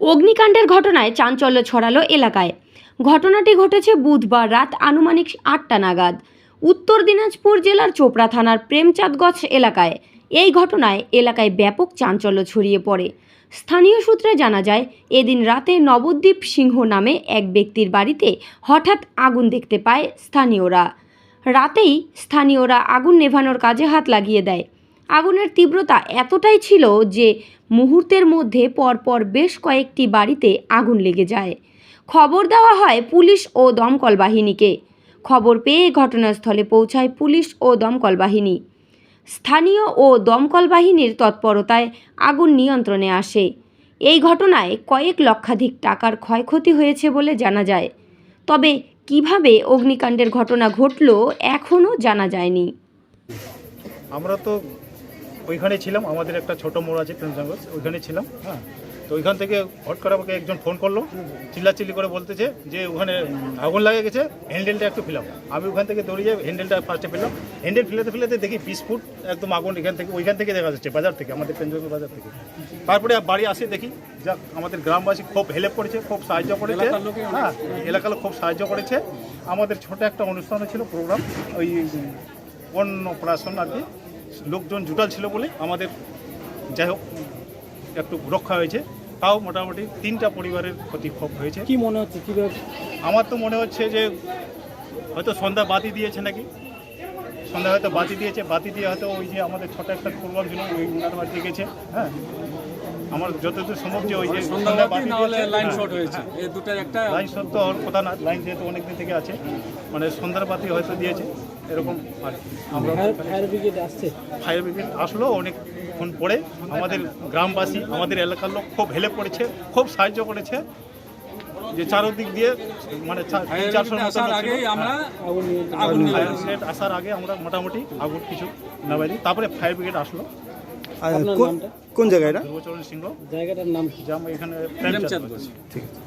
অগ্নিকাণ্ডের ঘটনায় চাঞ্চল্য ছড়ালো এলাকায়। ঘটনাটি ঘটেছে বুধবার রাত আনুমানিক ৮টা নাগাদ উত্তর দিনাজপুর জেলার চোপড়া থানার প্রেমচাঁদগঞ্জ এলাকায়। এই ঘটনায় এলাকায় ব্যাপক চাঞ্চল্য ছড়িয়ে পড়ে। স্থানীয় সূত্রে জানা যায়, এদিন রাতে নবদ্বীপ সিংহ নামে এক ব্যক্তির বাড়িতে হঠাৎ আগুন দেখতে পায় স্থানীয়রা। রাতেই স্থানীয়রা আগুন নেভানোর কাজে হাত লাগিয়ে দেয়। আগুনের তীব্রতা এতটাই ছিল যে মুহূর্তের মধ্যে পরপর বেশ কয়েকটি বাড়িতে আগুন লেগে যায়। খবর দেওয়া হয় পুলিশ ও দমকল বাহিনীকে। খবর পেয়ে ঘটনাস্থলে পৌঁছায় পুলিশ ও দমকল বাহিনী। স্থানীয় ও দমকল বাহিনীর তৎপরতায় আগুন নিয়ন্ত্রণে আসে। এই ঘটনায় কয়েক লক্ষাধিক টাকার ক্ষয়ক্ষতি হয়েছে বলে জানা যায়। তবে কিভাবে অগ্নিকাণ্ডের ঘটনা ঘটল এখনও জানা যায়নি। আমরা তো ওইখানে ছিলাম, আমাদের একটা ছোট মোড় আছে প্রেমচাঁদগঞ্জ, ওইখানে ছিলাম। হ্যাঁ, তো ওইখান থেকে হট করে আমাকে একজন ফোন করলো, চিল্লাচিল্লি করে বলতেছে যে ওখানে আগুন লাগে গেছে, হ্যান্ডেলটা একটু ফেলাম। আমি ওখান থেকে দৌড়ে যাই, হ্যান্ডেলটা ফার্স্টে ফেললাম। হ্যান্ডেল ফেলাতে দেখি 20 ফুট একদম আগুন ওইখান থেকে দেখা যাচ্ছে, বাজার থেকে, আমাদের প্রেমচাঁদগঞ্জ বাজার থেকে। তারপরে বাড়ি আসে দেখি যাক আমাদের গ্রামবাসী খুব হেল্প করেছে, খুব সাহায্য করেছে। হ্যাঁ, এলাকার লোক খুব সাহায্য করেছে। আমাদের ছোট একটা অনুষ্ঠান ছিল, প্রোগ্রাম, ওই অন্নপ্রাশন আর কি, লোকজন জুটাল ছিল বলে আমাদের যাই হোক একটু রক্ষা হয়েছে। তাও মোটামুটি 3টা পরিবারের ক্ষতি খুব হয়েছে। কি মনে হচ্ছে কীভাবে? আমার তো মনে হচ্ছে যে হয়তো সন্ধ্যা বাতি দিয়েছে নাকি, সন্ধ্যা হয়তো বাতি দিয়েছে, বাতি দিয়ে হয়তো ওই যে আমাদের ছোট একটা প্রোগ্রাম ছিল ওই উনার বাড়িতে গেছে। হ্যাঁ, আমার যতদূর সম্ভব যে ওই যে সন্ধ্যা বাতি লাইন শর্ট হয়েছে, এই দুটার একটা লাইন শর্ট তো হওয়ার কথা না, লাইন যেহেতু অনেকদিন থেকে আছে, মানে সন্ধ্যার বাতি হয়তো দিয়েছে এরকম। আর আমরা ফায়ার ব্রিগেড আসছে, ফায়ার ব্রিগেড আসলো অনেকক্ষণ পরে। আমাদের গ্রামবাসী, আমাদের এলাকার লোক খুব হেল্প করেছে, খুব সাহায্য করেছে। যে চারদিক দিয়ে মানে 300-400 আসার আগে আমরা ফায়ার ব্রিগেড আসার আগে আমরা মোটামুটি আগুন কিছু নামাই দিই। তারপরে ফায়ার ব্রিগেড আসলো। আপনার নামটা? কোন জায়গায় এটা? ধ্রুবচরণ সিংহ জায়গাটার নাম জাম, এখানে প্রেমচাঁদগঞ্জ। ঠিক আছে।